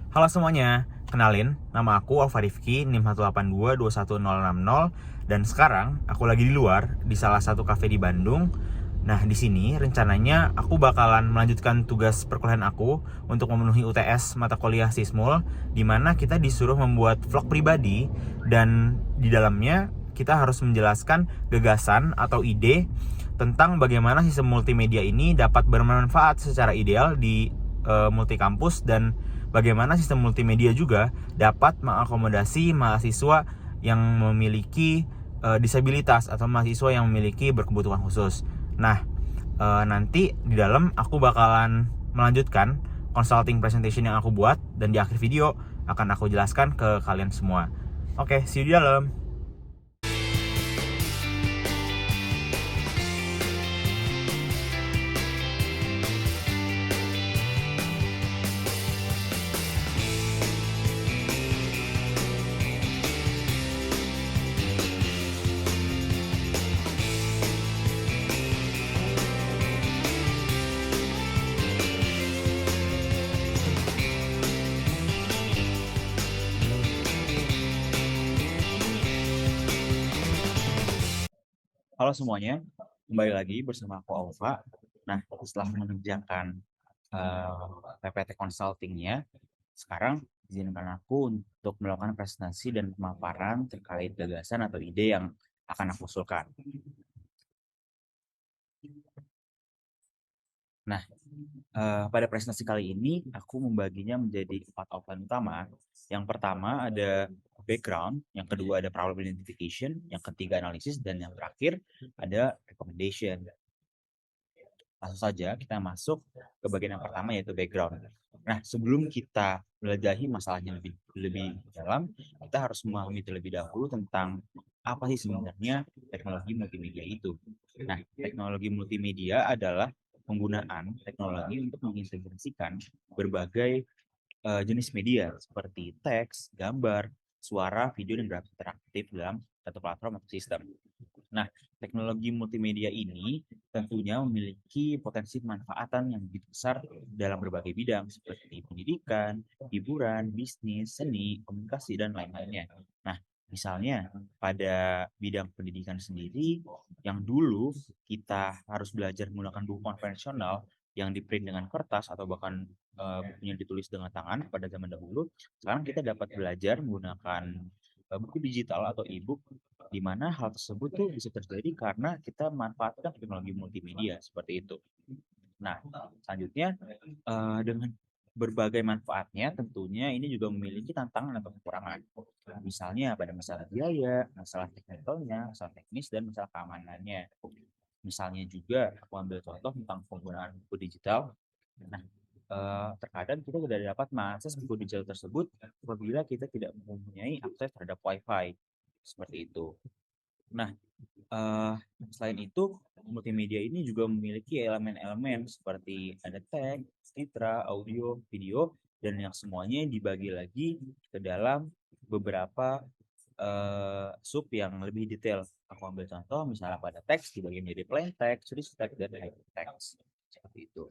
Halo semuanya, kenalin, nama aku Alfa Rifki, NIM 1822100, dan sekarang aku lagi di luar di salah satu kafe di Bandung. Nah, di sini rencananya aku bakalan melanjutkan tugas perkuliahan aku untuk memenuhi UTS mata kuliah Sismul, di mana kita disuruh membuat vlog pribadi dan di dalamnya kita harus menjelaskan gagasan atau ide tentang bagaimana sistem multimedia ini dapat bermanfaat secara ideal di multikampus dan bagaimana sistem multimedia juga dapat mengakomodasi mahasiswa yang memiliki disabilitas atau mahasiswa yang memiliki berkebutuhan khusus. Nah, nanti di dalam aku bakalan melanjutkan consulting presentation yang aku buat dan di akhir video akan aku jelaskan ke kalian semua. Oke, see you di dalam. Halo semuanya, kembali lagi bersama aku Alfa. Nah, setelah mengerjakan PPT consultingnya, sekarang izinkan aku untuk melakukan presentasi dan pemaparan terkait gagasan atau ide yang akan aku usulkan. Nah, pada presentasi kali ini aku membaginya menjadi 4 outline utama. Yang pertama ada background, yang kedua ada problem identification, yang ketiga analisis, dan yang terakhir ada recommendation. Langsung saja kita masuk ke bagian yang pertama yaitu background. Nah, sebelum kita melajahi masalahnya lebih lebih dalam, kita harus memahami terlebih dahulu tentang apa sih sebenarnya teknologi multimedia itu. Nah, teknologi multimedia adalah penggunaan teknologi untuk mengintegrasikan berbagai jenis media seperti teks, gambar, suara, video, dan grafik interaktif dalam satu platform atau sistem. Nah, teknologi multimedia ini tentunya memiliki potensi pemanfaatan yang begitu besar dalam berbagai bidang seperti pendidikan, hiburan, bisnis, seni, komunikasi, dan lain-lainnya. Nah, misalnya pada bidang pendidikan sendiri, yang dulu kita harus belajar menggunakan buku konvensional yang diprint dengan kertas atau bahkan bukunya ditulis dengan tangan pada zaman dahulu, sekarang kita dapat belajar menggunakan buku digital atau e-book di mana hal tersebut tuh bisa terjadi karena kita memanfaatkan teknologi multimedia seperti itu. Nah, selanjutnya dengan berbagai manfaatnya tentunya ini juga memiliki tantangan atau kekurangan. Misalnya pada masalah biaya, masalah teknikalnya, masalah teknis, dan masalah keamanannya. Misalnya juga aku ambil contoh tentang penggunaan buku digital. Nah, terkadang kita tidak dapat mengakses buku digital tersebut apabila kita tidak mempunyai akses terhadap WiFi. Seperti itu. Nah, Eee, selain itu, multimedia ini juga memiliki elemen-elemen seperti ada teks, citra, audio, video, dan yang semuanya dibagi lagi ke dalam beberapa, sub yang lebih detail. Aku ambil contoh misalnya pada teks dibagi menjadi plain text, rich text, dan hypertext, seperti itu.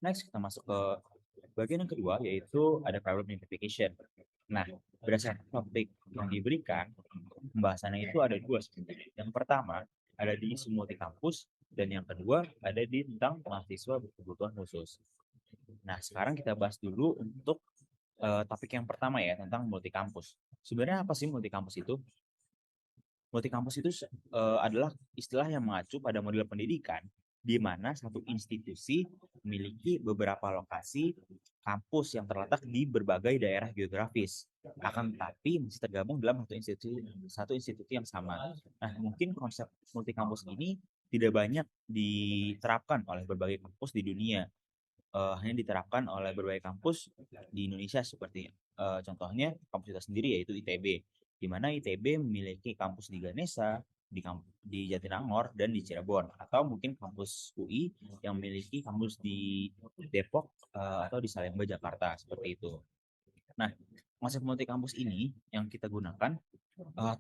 Next kita masuk ke bagian yang kedua yaitu ada problem identification. Nah, berdasarkan topik yang diberikan, pembahasannya itu ada dua sebenarnya. Yang pertama ada di isu multi kampus dan yang kedua ada di tentang mahasiswa berkebutuhan khusus. Nah, sekarang kita bahas dulu untuk topik yang pertama ya tentang multi kampus. Sebenarnya apa sih multi kampus itu? Multi kampus itu adalah istilah yang mengacu pada model pendidikan di mana satu institusi memiliki beberapa lokasi kampus yang terletak di berbagai daerah geografis. Akan tetapi masih tergabung dalam satu institusi yang sama. Nah, mungkin konsep multi kampus ini tidak banyak diterapkan oleh berbagai kampus di dunia. Hanya diterapkan oleh berbagai kampus di Indonesia seperti contohnya kampus kita sendiri yaitu ITB, di mana ITB memiliki kampus di Ganesha, di Jatinangor dan di Cirebon, atau mungkin kampus UI yang memiliki kampus di Depok atau di Salemba Jakarta seperti itu. Nah, konsep multi kampus ini yang kita gunakan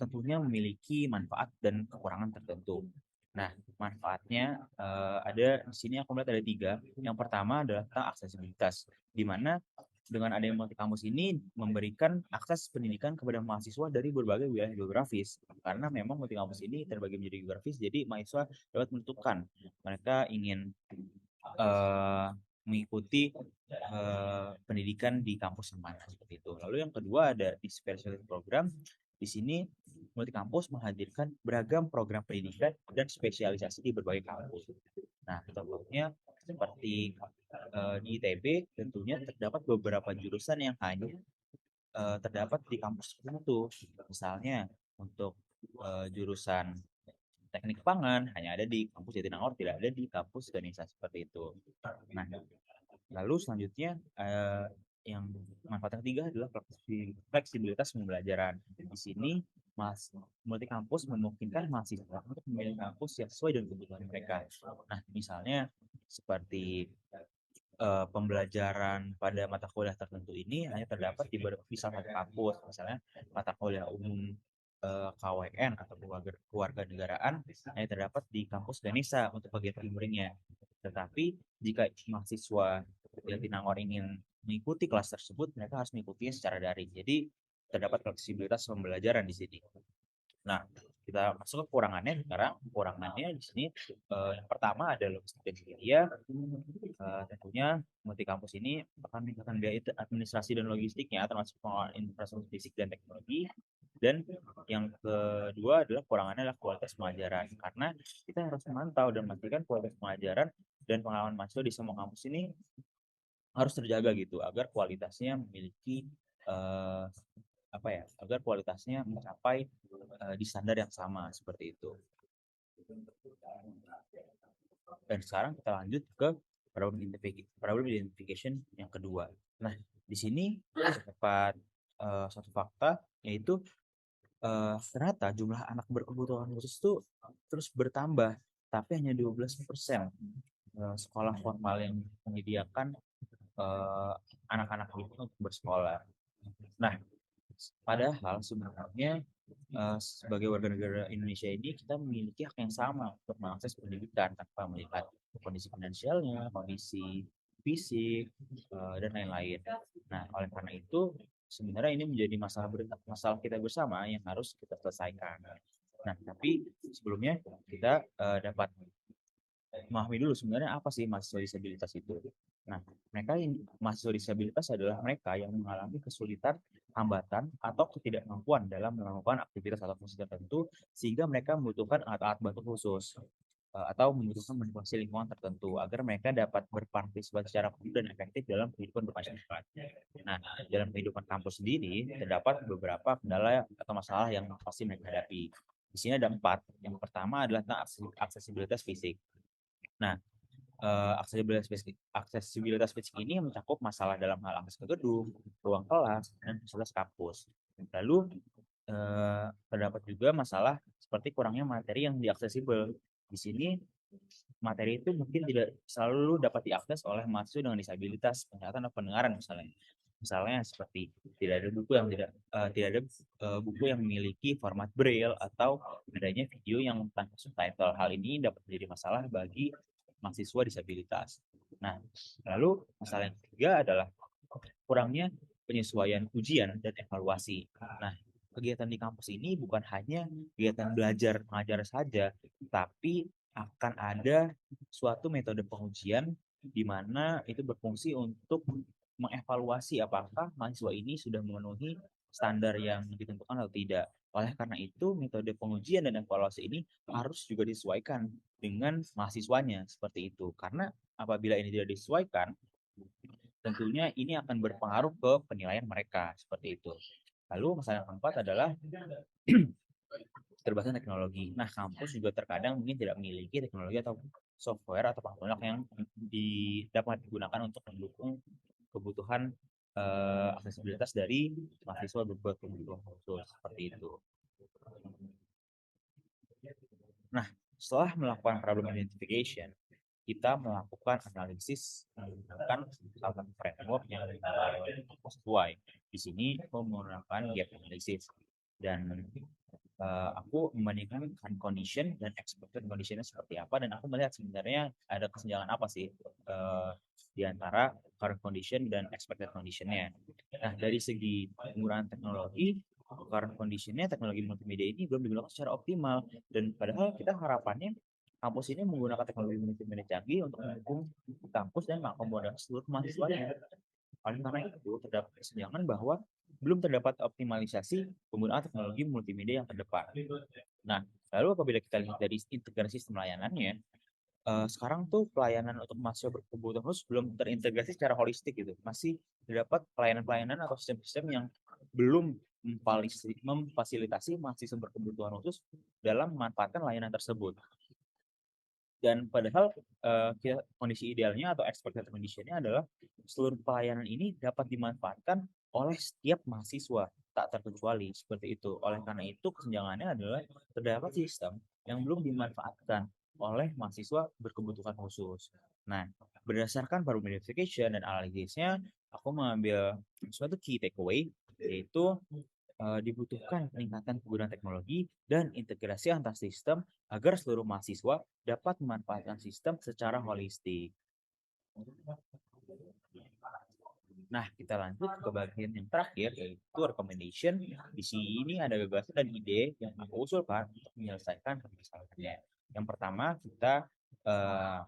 tentunya memiliki manfaat dan kekurangan tertentu. Nah, manfaatnya ada di sini aku melihat ada tiga. Yang pertama adalah tentang aksesibilitas, di mana dengan adanya multi kampus ini memberikan akses pendidikan kepada mahasiswa dari berbagai wilayah geografis. Karena memang multi kampus ini terbagi menjadi geografis, jadi mahasiswa dapat menentukan mereka ingin eh, mengikuti pendidikan di kampus yang mana seperti itu. Lalu yang kedua ada di specialist program. Di sini multi kampus menghadirkan beragam program pendidikan dan spesialisasi di berbagai kampus. Nah, contohnya seperti di ITB tentunya terdapat beberapa jurusan yang hanya terdapat di kampus tertentu. Misalnya untuk jurusan teknik pangan hanya ada di kampus Jatinangor, tidak ada di kampus Ganesha seperti itu. Nah, lalu selanjutnya yang manfaat yang ketiga adalah fleksibilitas pembelajaran. Di sini multi kampus memungkinkan mahasiswa untuk memilih kampus yang sesuai dengan kebutuhan mereka. Nah, misalnya seperti pembelajaran pada mata kuliah tertentu ini hanya terdapat di salah satu kampus, misalnya mata kuliah umum KWN atau kewarganegaraan hanya terdapat di kampus Ganesha untuk bagian timurnya. Tetapi jika mahasiswa Jatinangor ingin mengikuti kelas tersebut, mereka harus mengikutinya secara daring. Jadi terdapat fleksibilitas pembelajaran di sini. Nah, kita masuk ke kekurangannya sekarang. Kekurangannya di sini yang pertama ada logistik dan media. Tentunya multi kampus ini akan meningkatkan biaya administrasi dan logistiknya, termasuk pengelolaan infrastruktur fisik dan teknologi. Dan yang kedua adalah kekurangannya adalah kualitas pengajaran, karena kita harus memantau dan memastikan kualitas pengajaran dan pengalaman mahasiswa di semua kampus ini harus terjaga gitu, agar kualitasnya memiliki eh, apa ya, agar kualitasnya mencapai di standar yang sama seperti itu. Dan sekarang kita lanjut ke problem identification yang kedua. Nah, di sini terdapat satu fakta, yaitu ternyata jumlah anak berkebutuhan khusus itu terus bertambah, tapi hanya 12% sekolah formal yang menyediakan anak-anak itu untuk bersekolah. Nah, padahal sebenarnya sebagai warga negara Indonesia ini kita memiliki hak yang sama untuk mengakses pendidikan tanpa melihat kondisi finansialnya, kondisi fisik, dan lain-lain. Nah, oleh karena itu sebenarnya ini menjadi masalah kita bersama yang harus kita selesaikan. Nah, tapi sebelumnya kita dapat memahami dulu sebenarnya apa sih mahasiswa disabilitas itu. Nah, mahasiswa disabilitas adalah mereka yang mengalami kesulitan, hambatan, atau ketidakmampuan dalam melakukan aktivitas atau fungsi tertentu sehingga mereka membutuhkan alat-alat bantu khusus atau membutuhkan manipulasi lingkungan tertentu agar mereka dapat berpartisipasi secara aktif dan efektif dalam kehidupan bermasyarakat. Nah, dalam kehidupan kampus sendiri terdapat beberapa kendala atau masalah yang pasti mereka hadapi. Di sini ada 4. Yang pertama adalah tentang aksesibilitas fisik. Nah, aksesibilitas fisik ini mencakup masalah dalam hal akses ke gedung, ruang kelas, dan fasilitas kampus. Lalu terdapat juga masalah seperti kurangnya materi yang diaksesibel. Di sini materi itu mungkin tidak selalu dapat diakses oleh mahasiswa dengan disabilitas, penglihatan atau pendengaran misalnya. Misalnya seperti tidak ada buku yang tidak ada buku yang memiliki format braille atau adanya video yang tanpa subtitle. Hal ini dapat menjadi masalah bagi mahasiswa disabilitas. Nah, lalu masalah yang ketiga adalah kurangnya penyesuaian ujian dan evaluasi. Nah, kegiatan di kampus ini bukan hanya kegiatan belajar mengajar saja, tapi akan ada suatu metode pengujian di mana itu berfungsi untuk mengevaluasi apakah mahasiswa ini sudah memenuhi standar yang ditentukan atau tidak. Oleh karena itu, metode pengujian dan evaluasi ini harus juga disesuaikan dengan mahasiswanya seperti itu. Karena apabila ini tidak disesuaikan, tentunya ini akan berpengaruh ke penilaian mereka seperti itu. Lalu masalah yang keempat adalah keterbatasan teknologi. Nah, kampus juga terkadang mungkin tidak memiliki teknologi atau software atau platform yang dapat digunakan untuk mendukung kebutuhan aksesibilitas dari mahasiswa berbuat kebutuhan khusus seperti itu. Nah, setelah melakukan problem identification, kita melakukan analisis menggunakan salah satu framework yang sesuai. Di sini menggunakan gap analysis dan aku membandingkan current condition dan expected condition-nya seperti apa, dan aku melihat sebenarnya ada kesenjangan apa sih di antara current condition dan expected condition-nya. Nah, dari segi penggunaan teknologi, current condition-nya teknologi multimedia ini belum digunakan secara optimal, dan padahal kita harapannya kampus ini menggunakan teknologi multimedia canggih untuk mendukung kampus dan mengakomodasi seluruh mahasiswanya. Oleh karena itu, terdapat kesenjangan bahwa belum terdapat optimalisasi penggunaan teknologi multimedia yang terdepan. Nah, lalu apabila kita lihat dari integrasi sistem layanannya, sekarang tuh pelayanan untuk mahasiswa berkebutuhan khusus belum terintegrasi secara holistik gitu. Masih terdapat pelayanan-pelayanan atau sistem-sistem yang belum memfasilitasi mahasiswa berkebutuhan khusus dalam memanfaatkan layanan tersebut. Dan padahal kondisi idealnya atau expected condition-nya adalah seluruh pelayanan ini dapat dimanfaatkan oleh setiap mahasiswa, tak terkecuali seperti itu. Oleh karena itu kesenjangannya adalah terdapat sistem yang belum dimanfaatkan oleh mahasiswa berkebutuhan khusus. Nah, berdasarkan barometer verification dan analisisnya, aku mengambil suatu key takeaway, yaitu dibutuhkan peningkatan penggunaan teknologi dan integrasi antar sistem agar seluruh mahasiswa dapat memanfaatkan sistem secara holistik. Nah, kita lanjut ke bagian yang terakhir, yaitu recommendation. Di sini ada gagasan dan ide yang aku usulkan untuk menyelesaikan permasalahannya. Yang pertama, kita uh,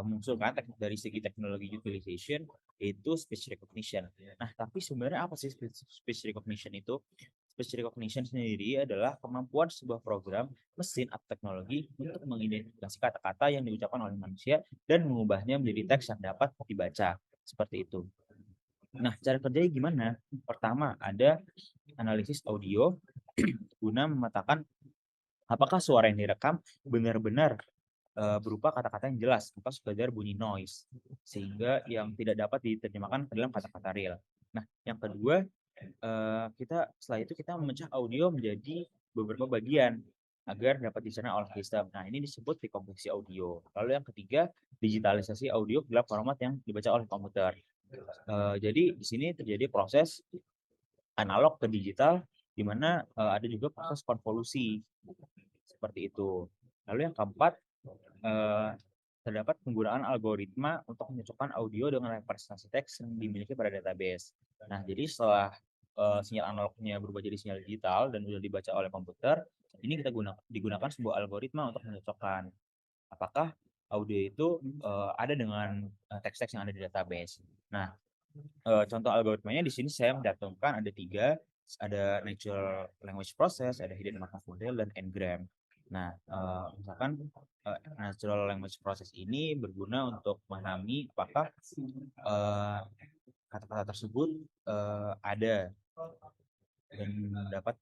mengusulkan dari segi teknologi utilization, yaitu speech recognition. Nah, tapi sebenarnya apa sih speech recognition itu? Speech recognition sendiri adalah kemampuan sebuah program, mesin, atau teknologi untuk mengidentifikasi kata-kata yang diucapkan oleh manusia dan mengubahnya menjadi teks yang dapat dibaca. Seperti itu. Nah, cara kerjanya gimana? Pertama, ada analisis audio guna memetakan apakah suara yang direkam benar-benar berupa kata-kata yang jelas atau sekedar bunyi noise, sehingga yang tidak dapat diterjemahkan ke dalam kata-kata real. Nah, yang kedua, kita setelah itu kita memecah audio menjadi beberapa bagian agar dapat dicerna oleh sistem. Nah, ini disebut dekompresi audio. Lalu yang ketiga, digitalisasi audio dalam format yang dibaca oleh komputer. Jadi di sini terjadi proses analog ke digital, di mana ada juga proses konvolusi seperti itu. Lalu yang keempat, eh, terdapat penggunaan algoritma untuk menyocokkan audio dengan representasi teks yang dimiliki pada database. Nah, jadi setelah sinyal analognya berubah jadi sinyal digital dan sudah dibaca oleh komputer, ini kita digunakan sebuah algoritma untuk menyocokkan apakah audio itu ada dengan teks-teks yang ada di database. Nah, contoh algoritmanya di sini saya mencantumkan ada tiga, ada natural language process, ada hidden markov model, dan n-gram. Nah, misalkan natural language process ini berguna untuk memahami apakah kata-kata tersebut ada dan dapat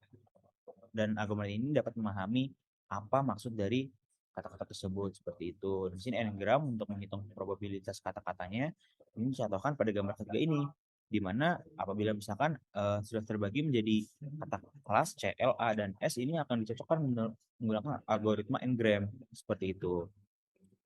dan argumen ini dapat memahami apa maksud dari kata-kata tersebut seperti itu. Di sini n-gram untuk menghitung probabilitas kata-katanya ini dicontohkan pada gambar ketiga ini, di mana apabila misalkan sudah terbagi menjadi kata kelas C, L, A, dan S, ini akan dicocokkan menggunakan algoritma n-gram seperti itu.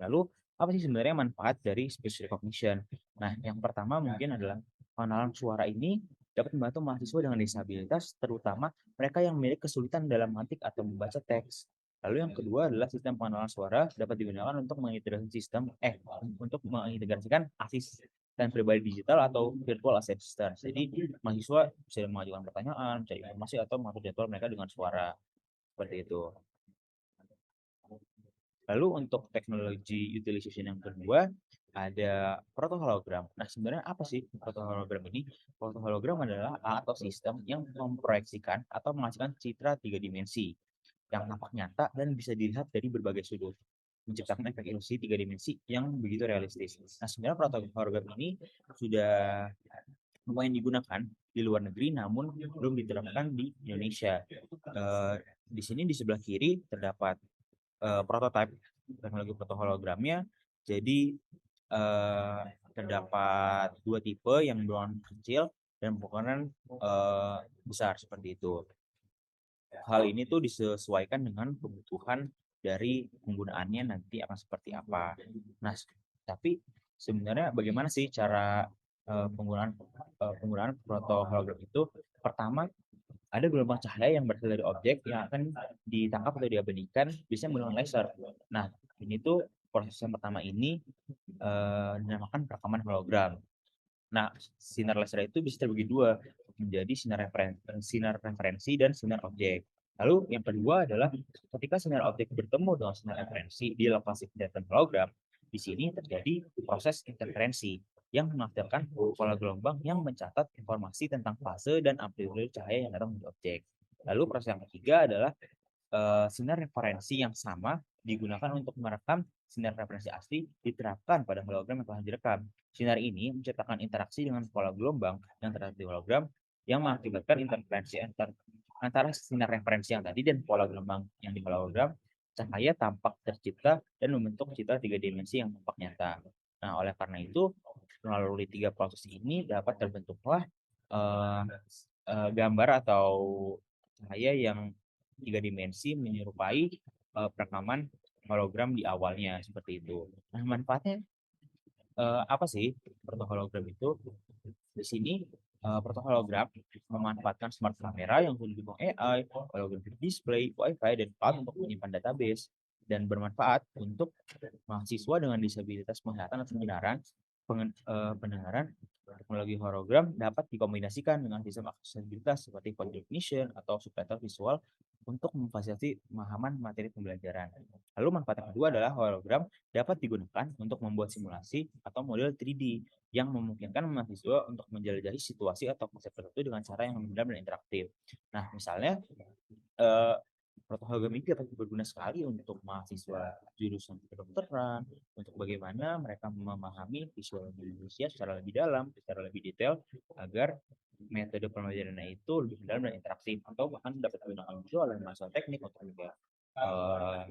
Lalu apa sih sebenarnya manfaat dari speech recognition? Nah, yang pertama mungkin adalah pengenalan suara ini dapat membantu mahasiswa dengan disabilitas, terutama mereka yang memiliki kesulitan dalam mengetik atau membaca teks. Lalu yang kedua adalah sistem pengenalan suara dapat digunakan untuk mengintegrasikan asisten pribadi digital atau virtual assistant. Jadi mahasiswa bisa mengajukan pertanyaan, mencari informasi, atau mengatur jadwal mereka dengan suara seperti itu. Lalu untuk teknologi utilization yang kedua, ada proto-hologram. Nah, sebenarnya apa sih proto-hologram ini? Proto-hologram adalah alat atau sistem yang memproyeksikan atau menghasilkan citra tiga dimensi yang nampak nyata dan bisa dilihat dari berbagai sudut, menciptakan efek ilusi tiga dimensi yang begitu realistis. Nah, sebenarnya proto-hologram ini sudah lumayan digunakan di luar negeri, namun belum diterapkan di Indonesia. Di sini di sebelah kiri terdapat prototype teknologi protohologramnya. Jadi terdapat dua tipe yang berukuran kecil dan berukuran besar seperti itu. Hal ini tuh disesuaikan dengan kebutuhan dari penggunaannya nanti akan seperti apa. Nah, tapi sebenarnya bagaimana sih cara penggunaan proto hologram itu? Pertama, Ada gelombang cahaya yang berasal dari objek yang akan ditangkap atau diabadikan biasanya menggunakan laser. Nah, ini tuh proses yang pertama ini dinamakan perekaman hologram. Nah, sinar laser itu bisa terbagi dua, menjadi sinar referensi dan sinar objek. Lalu yang kedua adalah ketika sinar objek bertemu dengan sinar referensi di lokasi kelihatan hologram, di sini terjadi proses interferensi yang menghasilkan pola gelombang yang mencatat informasi tentang fase dan amplitude cahaya yang datang dari objek. Lalu proses yang ketiga adalah sinar referensi yang sama digunakan untuk merekam sinar referensi asli diterapkan pada hologram yang telah direkam. Sinar ini menciptakan interaksi dengan pola gelombang yang terdapat di hologram yang mengakibatkan interferensi antara sinar referensi yang tadi dan pola gelombang yang di hologram. Cahaya tampak tercipta dan membentuk citra tiga dimensi yang tampak nyata. Nah, oleh karena itu, melalui tiga proses ini dapat terbentuklah uh, gambar atau cahaya yang tiga dimensi menyerupai perekaman hologram di awalnya seperti itu. Nah, manfaatnya apa sih proto hologram itu? Di sini proto hologram memanfaatkan smart kamera yang sudah didukung AI, holographic display, WiFi, dan cloud untuk menyimpan database dan bermanfaat untuk mahasiswa dengan disabilitas penglihatan atau pendengaran. Teknologi hologram dapat dikombinasikan dengan sistem aksesibilitas seperti high definition atau subtitle visual untuk memfasilitasi pemahaman materi pembelajaran. Lalu manfaat yang kedua adalah hologram dapat digunakan untuk membuat simulasi atau model 3D yang memungkinkan mahasiswa untuk menjelajahi situasi atau konsep tertentu dengan cara yang mendalam dan interaktif. Nah, misalnya eh, hologram ini dapat berguna sekali untuk mahasiswa jurusan kedokteran, untuk bagaimana mereka memahami visual Indonesia secara lebih dalam, secara lebih detail, agar metode pembelajarannya itu lebih dalam dan interaktif, atau bahkan dapat digunakan juga oleh mahasiswa teknik untuk juga uh,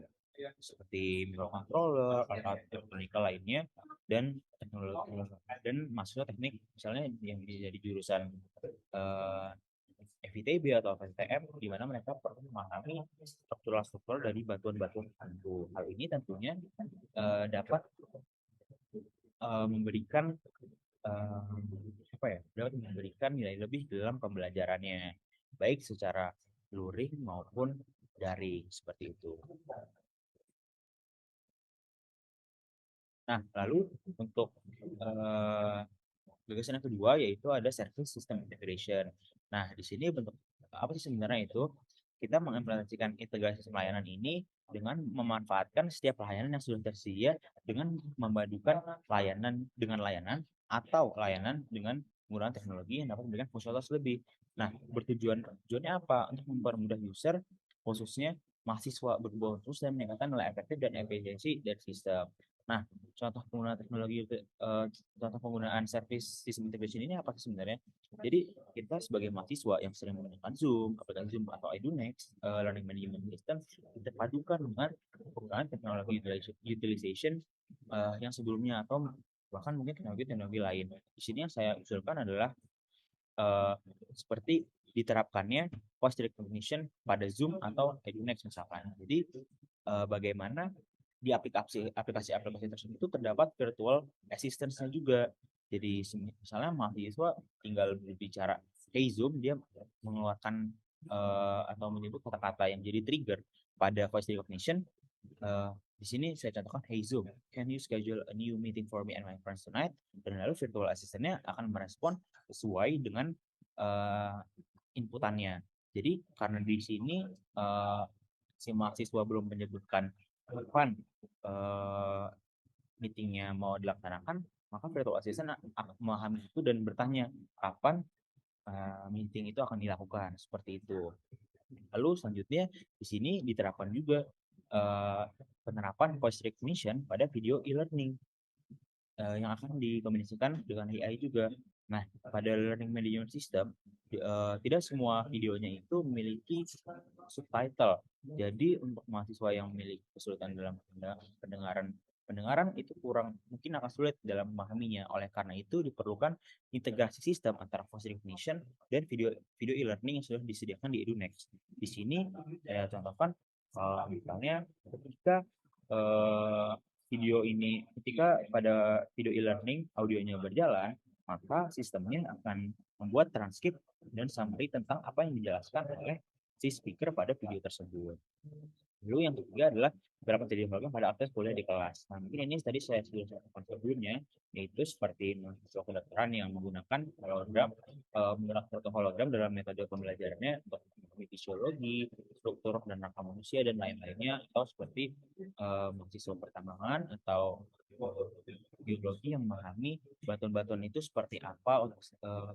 seperti microcontroller atau elektronika lainnya dan teknologi dan mahasiswa teknik misalnya yang jadi jurusan uh, FITB atau FSTM di mana mereka perlu memahami struktur dari batuan-batuan tertentu. Hal ini tentunya dapat memberikan uh, apa ya? Dapat memberikan nilai lebih dalam pembelajarannya, baik secara luring maupun daring seperti itu. Nah, lalu untuk gagasan yang kedua yaitu ada service system integration. Nah, di sini bentuk apa sih sebenarnya itu? Kita mengimplementasikan integrasi sistem layanan ini dengan memanfaatkan setiap layanan yang sudah tersedia dengan memadukan layanan atau layanan dengan menggunakan teknologi yang dapat memberikan fungsionalitas lebih. Nah, tujuannya apa? Untuk mempermudah user, khususnya mahasiswa berkebutuhan khusus dan meningkatkan nilai efektif dan efisiensi dari sistem. Nah, contoh penggunaan teknologi contoh penggunaan service system integration ini apa sih sebenarnya? Jadi kita sebagai mahasiswa yang sering menggunakan Zoom, aplikasi Zoom atau Edunext, Learning Management System, kita padukan dengan penggunaan teknologi utilization yang sebelumnya atau bahkan mungkin teknologi-teknologi lain. Di sini yang saya usulkan adalah uh, seperti diterapkannya voice recognition pada Zoom atau Edunext misalkan. Jadi bagaimana di aplikasi-aplikasi tersebut itu terdapat virtual assistance-nya juga. Jadi misalnya mahasiswa tinggal berbicara, hey Zoom, dia mengeluarkan atau menyebut kata-kata yang jadi trigger pada voice recognition. Di sini saya contohkan, hey Zoom, can you schedule a new meeting for me and my friends tonight? Dan lalu virtual assistant-nya akan merespon sesuai dengan inputannya. Jadi karena di sini si mahasiswa belum menyebutkan kapan meetingnya mau dilaksanakan, maka virtual assistant akan memahami itu dan bertanya kapan meeting itu akan dilakukan seperti itu. Lalu selanjutnya di sini diterapkan juga penerapan voice recognition pada video e-learning yang akan dikombinasikan dengan AI juga. Nah, pada learning management system tidak semua videonya itu memiliki subtitle. Jadi untuk mahasiswa yang memiliki kesulitan dalam pendengaran pendengaran itu kurang mungkin akan sulit dalam memahaminya. Oleh karena itu diperlukan integrasi sistem antara voice recognition dan video video e-learning yang sudah disediakan di Edunext. Di sini saya contohkan misalnya ketika video ini ketika pada video e-learning audionya berjalan, maka sistemnya akan membuat transkrip dan summary tentang apa yang dijelaskan oleh si speaker pada video tersebut. Lalu yang ketiga adalah beberapa terjadi hologram pada akses kuliah di kelas. Nah, mungkin ini tadi saya sudah sampaikan sebelumnya, yaitu seperti mahasiswa kedokteran yang menggunakan hologram, menggunakan foto hologram dalam metode pembelajarannya untuk memahami fisiologi, struktur dan rangka manusia dan lain-lainnya, atau seperti mahasiswa pertambangan atau geologi yang memahami batuan-batuan itu seperti apa,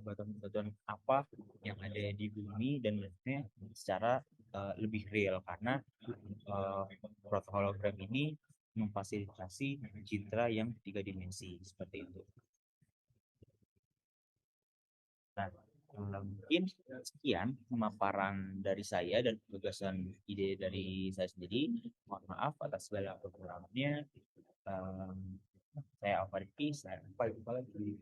batuan-batuan apa yang ada di bumi dan lainnya secara lebih real karena proto hologram ini memfasilitasi citra yang tiga dimensi seperti itu. Nah, mungkin sekian pemaparan dari saya dan gagasan ide dari saya sendiri. Mohon maaf atas segala kekurangannya. Saya Alfa Rizky, saya jumpa lagi.